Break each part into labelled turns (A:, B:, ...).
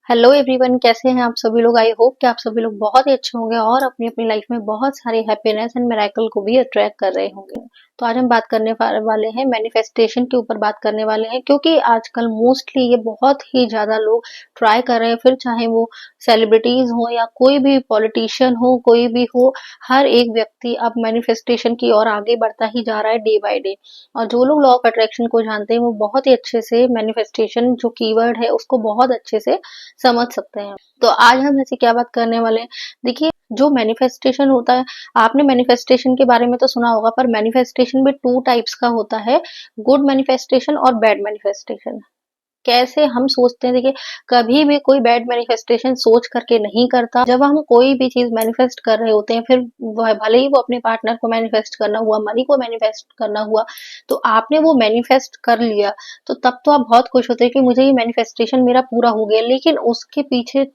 A: Hello everyone, कैसे हैं आप सभी लोग। आई होप कि आप सभी लोग बहुत ही अच्छे होंगे और अपनी अपनी लाइफ में बहुत सारे हैप्पीनेस एंड मिरेकल को भी अट्रैक्ट कर रहे होंगे। तो आज हम बात करने वाले हैं मैनिफेस्टेशन के ऊपर बात करने वाले हैं, क्योंकि आजकल मोस्टली ये बहुत ही ज्यादा लोग ट्राई कर रहे हैं, फिर चाहे वो सेलिब्रिटीज हो या कोई भी पॉलिटिशियन हो, कोई भी हो, हर एक व्यक्ति अब मैनिफेस्टेशन की ओर आगे बढ़ता ही जा रहा है डे बाय डे। और जो लोग लॉ ऑफ अट्रैक्शन को जानते हैं वो बहुत ही अच्छे से मैनिफेस्टेशन जो कीवर्ड है उसको बहुत अच्छे से समझ सकते हैं। तो आज हम ऐसे क्या बात करने वाले हैं। देखिए, जो मैनिफेस्टेशन होता है, आपने मैनिफेस्टेशन के बारे में तो सुना होगा, पर मैनिफेस्टेशन भी टू टाइप्स का होता है, गुड मैनिफेस्टेशन और बैड मैनिफेस्टेशन। कैसे हम सोचते हैं, देखिए, कभी भी कोई बैड मैनिफेस्टेशन सोच करके नहीं करता। जब हम कोई भी चीज मैनिफेस्ट कर रहे होते हैं, फिर वह भले ही वो अपने पार्टनर को मैनिफेस्ट करना हुआ, मनी को मैनिफेस्ट करना हुआ, तो आपने वो मैनिफेस्ट कर लिया, तो तब तो आप बहुत खुश होते हैं कि मुझे ये मैनिफेस्टेशन मेरा पूरा हो गया। लेकिन उसके पीछे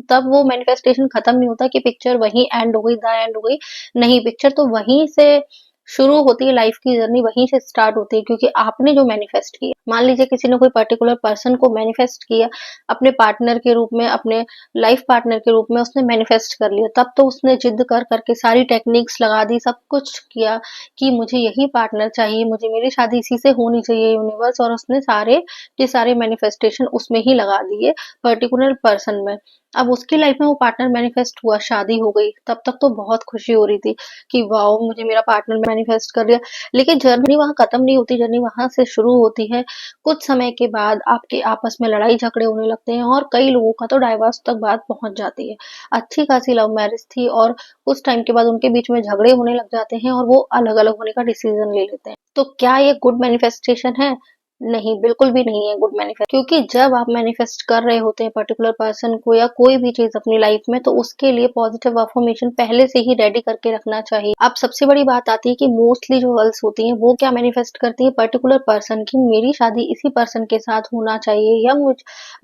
A: तब वो मैनिफेस्टेशन खत्म नहीं होता कि पिक्चर वहीं एंड हो गई, द एंड हो गई। नहीं, पिक्चर तो वहीं से शुरू होती है, लाइफ की जर्नी वहीं से स्टार्ट होती है, क्योंकि आपने जो मैनिफेस्ट किया। मान लीजिए किसी ने कोई पर्टिकुलर पर्सन को मैनिफेस्ट किया अपने पार्टनर के रूप में, अपने लाइफ पार्टनर के रूप में उसने मैनिफेस्ट कर लिया, तब तो उसने जिद कर करके सारी टेक्निक्स लगा दी, सब कुछ किया कि मुझे यही पार्टनर चाहिए, मुझे मेरी शादी इसी से होनी चाहिए, यूनिवर्स, और उसने सारे के सारे मैनिफेस्टेशन उसमें ही लगा दिए, पर्टिकुलर पर्सन में। अब उसकी लाइफ में वो पार्टनर मैनिफेस्ट हुआ, शादी हो गई, तब तक तो बहुत खुशी हो रही थी कि वाओ, मुझे मेरा पार्टनर मैनिफेस्ट कर लिया। लेकिन जर्नी वहां खत्म नहीं होती, जर्नी वहां से शुरू होती है। कुछ समय के बाद आपके आपस में लड़ाई झगड़े होने लगते हैं और कई लोगों का तो डाइवोर्स तक बात पहुंच जाती है। अच्छी खासी लव मैरिज थी और कुछ टाइम के बाद उनके बीच में झगड़े होने लग जाते हैं और वो अलग अलग होने का डिसीजन ले लेते हैं। तो क्या ये गुड मैनिफेस्टेशन है? नहीं, बिल्कुल भी नहीं है गुड मैनिफेस्ट। क्योंकि जब आप मैनिफेस्ट कर रहे होते हैं पर्टिकुलर पर्सन को या कोई भी चीज अपनी लाइफ में, तो उसके लिए पॉजिटिव अफर्मेशन पहले से ही रेडी करके रखना चाहिए। अब सबसे बड़ी बात आती है कि मोस्टली जो गर्ल्स होती हैं वो क्या मैनिफेस्ट करती है, पर्टिकुलर पर्सन की मेरी शादी इसी पर्सन के साथ होना चाहिए, या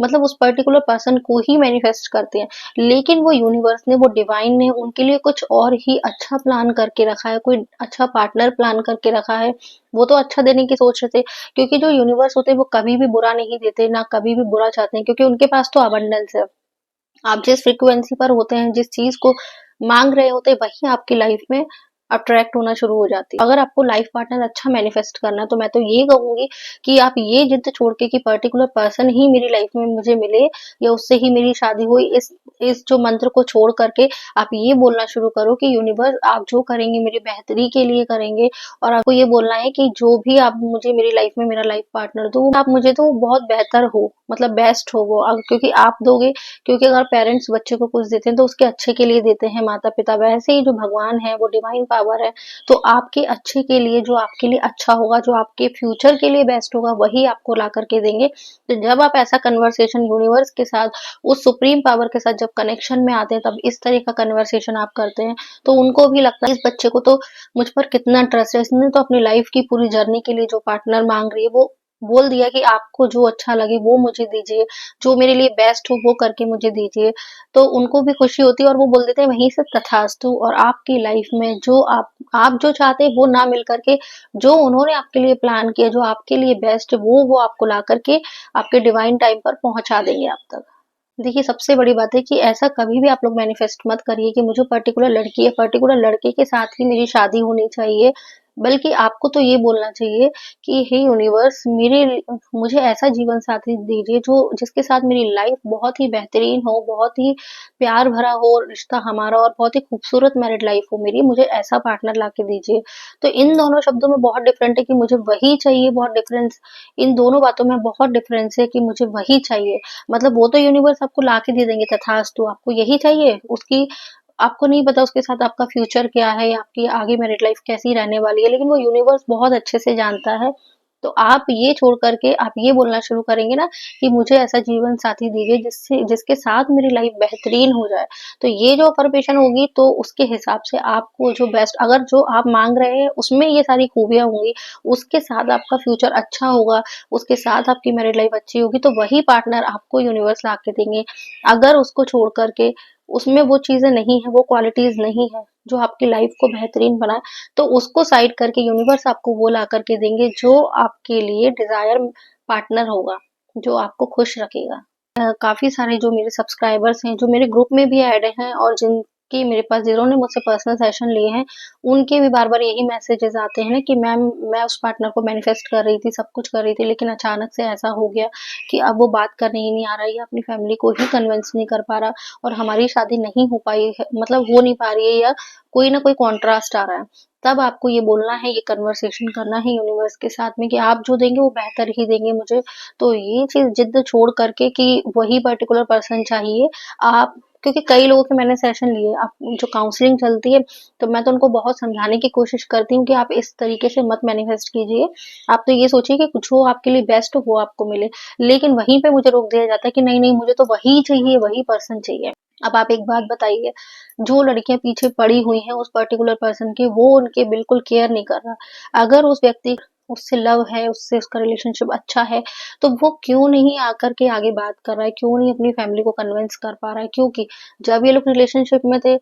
A: मतलब उस पर्टिकुलर पर्सन को ही मैनिफेस्ट करते हैं। लेकिन वो यूनिवर्स ने, वो डिवाइन ने उनके लिए कुछ और ही अच्छा प्लान करके रखा है, कोई अच्छा पार्टनर प्लान करके रखा है। वो तो अच्छा देने की सोच रहे थे, क्योंकि जो यूनिवर्स होते हैं वो कभी भी बुरा नहीं देते, ना कभी भी बुरा चाहते हैं, क्योंकि उनके पास तो अबंडेंस है। आप जिस फ्रीक्वेंसी पर होते हैं, जिस चीज को मांग रहे होते हैं, वही आपकी लाइफ में अट्रैक्ट होना शुरू हो जाती है। अगर आपको लाइफ पार्टनर अच्छा मैनिफेस्ट करना है, तो मैं तो ये कहूंगी कि आप ये जिद छोड़ के कि पर्टिकुलर पर्सन ही मेरी लाइफ में मुझे मिले या उससे ही मेरी शादी हुई, इस जो मंत्र को छोड़ करके आप ये बोलना शुरू करो कि यूनिवर्स, आप जो करेंगे मेरी बेहतरी के लिए करेंगे। और आपको ये बोलना है कि जो भी आप मुझे मेरी लाइफ में मेरा लाइफ पार्टनर दो, आप मुझे तो बहुत बेहतर हो, मतलब बेस्ट हो वो। क्योंकि आप दोगे, क्योंकि अगर पेरेंट्स बच्चे को कुछ देते हैं तो उसके अच्छे के लिए देते हैं, माता पिता, वैसे ही जो भगवान है वो डिवाइन पावर है, तो आपके अच्छे के लिए, जो आपके लिए अच्छा होगा, जो आपके फ्यूचर के लिए बेस्ट होगा, वही आपको ला करके देंगे। तो जब आप ऐसा कन्वर्सेशन यूनिवर्स के साथ, उस सुप्रीम पावर के साथ जब कनेक्शन में आते हैं, तब इस तरह का कन्वर्सेशन आप करते हैं, तो उनको भी लगता है इस बच्चे को तो मुझ पर कितना ट्रस्ट है, इसने तो अपनी लाइफ की पूरी जर्नी के लिए जो पार्टनर मांग रही है वो बोल दिया कि आपको जो अच्छा लगे वो मुझे दीजिए, जो मेरे लिए बेस्ट हो वो करके मुझे दीजिए। तो उनको भी खुशी होती है और वो बोल देते हैं वहीं से तथास्तु। और आपकी लाइफ में जो आप जो चाहते हैं वो ना मिल करके, जो उन्होंने आपके लिए प्लान किया, जो आपके लिए बेस्ट है, वो आपको ला करके आपके डिवाइन टाइम पर पहुंचा देंगे आप तक। देखिए, सबसे बड़ी बात है कि ऐसा कभी भी आप लोग मैनिफेस्ट मत करिए कि मुझे पर्टिकुलर लड़की या पर्टिकुलर लड़के के साथ ही मेरी शादी होनी चाहिए। बल्कि आपको तो ये बोलना चाहिए कि हे यूनिवर्स, मुझे ऐसा जीवन साथी दीजिए जो जिसके साथ मेरी लाइफ बहुत ही बेहतरीन हो, बहुत ही प्यार भरा हो रिश्ता हमारा, और बहुत ही खूबसूरत मैरिड लाइफ हो मेरी, मुझे ऐसा पार्टनर ला के दीजिए। तो इन दोनों शब्दों में बहुत डिफरेंट है कि मुझे वही चाहिए, बहुत डिफरेंस, इन दोनों बातों में बहुत डिफरेंस है कि मुझे वही चाहिए। मतलब वो तो यूनिवर्स आपको ला के दे देंगे तथास्तु, आपको यही चाहिए, उसकी आपको नहीं पता उसके साथ आपका फ्यूचर क्या है या आपकी आगे मैरिड लाइफ कैसी रहने वाली है, लेकिन वो यूनिवर्स बहुत अच्छे से जानता है। तो आप ये छोड़ करके आप ये बोलना शुरू करेंगे ना कि मुझे ऐसा जीवन साथी दीजिए जिसके साथ मेरी लाइफ बेहतरीन हो जाए। तो ये जो अफर्मेशन होगी, तो उसके हिसाब से आपको जो बेस्ट, अगर जो आप मांग रहे हैं उसमें ये सारी खूबियां होंगी, उसके साथ आपका फ्यूचर अच्छा होगा, उसके साथ आपकी मैरिड लाइफ अच्छी होगी, तो वही पार्टनर आपको यूनिवर्स ला के देंगे। अगर उसको छोड़ करके उसमें वो चीजें नहीं है, वो क्वालिटीज नहीं है जो आपकी लाइफ को बेहतरीन बनाए, तो उसको साइड करके यूनिवर्स आपको वो ला करके देंगे जो आपके लिए डिजायर पार्टनर होगा, जो आपको खुश रखेगा। काफ़ी सारे जो मेरे सब्सक्राइबर्स हैं, जो मेरे ग्रुप में भी ऐड हैं और जिनके मेरे पास जिन्होंने मुझसे पर्सनल सेशन लिए हैं, उनके भी बार-बार यही मैसेजेस आते हैं ना कि मैम मैं उस पार्टनर को मैनिफेस्ट कर रही थी, सब कुछ कर रही थी, लेकिन अचानक से ऐसा हो गया कि अब वो बात करने ही नहीं आ रहा है या अपनी फैमिली को ही कन्विंस नहीं कर पा रहा और हमारी शादी नहीं हो पाई है, मतलब हो नहीं पा रही है या कोई ना कोई कॉन्ट्रास्ट आ रहा है। तब आपको ये बोलना है, ये कन्वर्सेशन करना है यूनिवर्स के साथ में कि आप जो देंगे वो बेहतर ही देंगे मुझे। तो ये चीज़ ज़िद छोड़ करके कि वही पर्टिकुलर पर्सन चाहिए, आप क्योंकि कई लोगों के मैंने सेशन लिए, आप जो काउंसलिंग चलती है, तो मैं तो उनको बहुत समझाने की कोशिश करती हूँ कि आप इस तरीके से मत मैनिफेस्ट कीजिए। आप तो ये सोचिए कि कुछ हो आपके लिए बेस्ट हो वो आपको मिले। लेकिन वहीं पे मुझे रोक दिया जाता है कि नहीं, नहीं मुझे तो वही चाहिए, वही पर्सन चाहिए। अब आप एक बात बताइए, जो लड़कियाँ पीछे पड़ी हुई हैं उस पर्टिकुलर पर्सन के, वो उनके बिल्कुल केयर नहीं कर रहा। अगर उस व्यक्ति उससे लव है, उससे उसका रिलेशनशिप अच्छा है, तो वो क्यों नहीं आकर के आगे बात कर रहा है, क्यों नहीं अपनी फैमिली को कन्विंस कर पा रहा है? क्योंकि जब ये लोग रिलेशनशिप में थे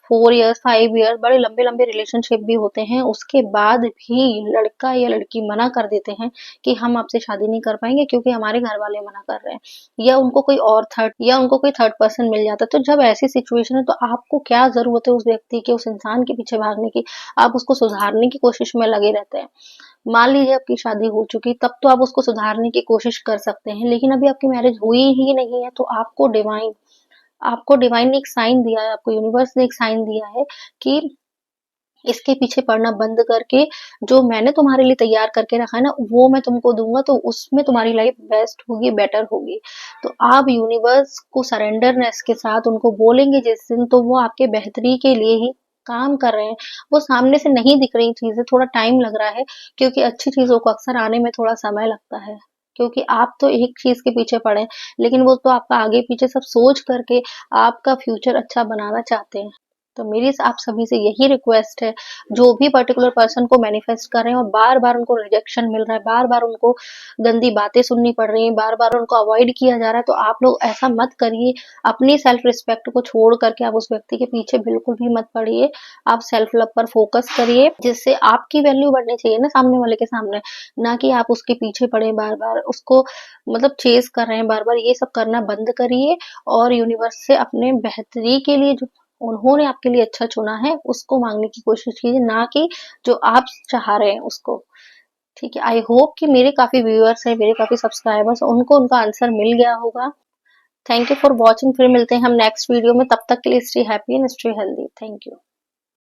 A: 4 इयर्स, 5 इयर्स बड़े लंबे-लंबे रिलेशनशिप भी होते हैं, उसके बाद भी लड़का या लड़की मना कर देते हैं कि हम आपसे शादी नहीं कर पाएँगे क्योंकि हमारे घर वाले मना कर रहे हैं या उनको कोई थर्ड पर्सन मिल जाता है। तो जब ऐसी सिचुएशन है तो आपको क्या ज़रूरत है उस व्यक्ति के, उस इंसान के पीछे भागने की? आप उसको सुधारने की कोशिश में लगे रहते हैं। मान लीजिए आपकी शादी हो चुकी, तब तो आप उसको सुधारने की कोशिश कर सकते हैं, लेकिन अभी आपकी मैरिज हुई ही नहीं है, तो आपको डिवाइन ने एक साइन दिया है, आपको यूनिवर्स ने एक साइन दिया है कि इसके पीछे पड़ना बंद करके जो मैंने तुम्हारे लिए तैयार करके रखा है ना, वो मैं तुमको दूँगा तो उसमें तुम्हारी लाइफ बेस्ट होगी, बेटर होगी। तो आप यूनिवर्स को सरेंडरनेस के साथ उनको बोलेंगे जिस दिन, तो वो आपके बेहतरी के लिए ही काम कर रहे हैं। वो सामने से नहीं दिख रही चीज़ें, थोड़ा टाइम लग रहा है क्योंकि अच्छी चीज़ों को अक्सर आने में थोड़ा समय लगता है। क्योंकि आप तो एक चीज़ के पीछे पड़े हैं, लेकिन वो तो आपका आगे-पीछे सब सोच करके आपका फ्यूचर अच्छा बनाना चाहते हैं। तो मेरी आप सभी से यही रिक्वेस्ट है, जो भी पर्टिकुलर पर्सन को मैनिफेस्ट कर रहे हैं और बार-बार उनको रिजेक्शन मिल रहा है, बार-बार उनको गंदी बातें सुननी पड़ रही हैं, बार-बार उनको अवॉइड किया जा रहा है, तो आप लोग ऐसा मत करिए। अपनी सेल्फ रिस्पेक्ट को छोड़ करके आप उस व्यक्ति के पीछे बिल्कुल भी मत पड़िए। आप सेल्फ लव पर फोकस करिए, जिससे आपकी वैल्यू बढ़नी चाहिए ना सामने वाले के सामने, ना कि आप उसके पीछे पड़े बार-बार, उसको मतलब चेज़ कर रहे हैं बार-बार, ये सब करना बंद करिए और यूनिवर्स से अपने बेहतरी के लिए जो उन्होंने आपके लिए अच्छा चुना है, उसको माँगने की कोशिश कीजिए, ना कि जो आप चाह रहे हैं उसको। ठीक है? आई होप कि मेरे काफ़ी व्यूअर्स हैं, मेरे काफ़ी सब्सक्राइबर्स हैं, उनको उनका आंसर मिल गया होगा। थैंक यू फॉर वॉचिंग, फिर मिलते हैं हम नेक्स्ट वीडियो में, तब तक के लिए stay happy and stay healthy. Thank you.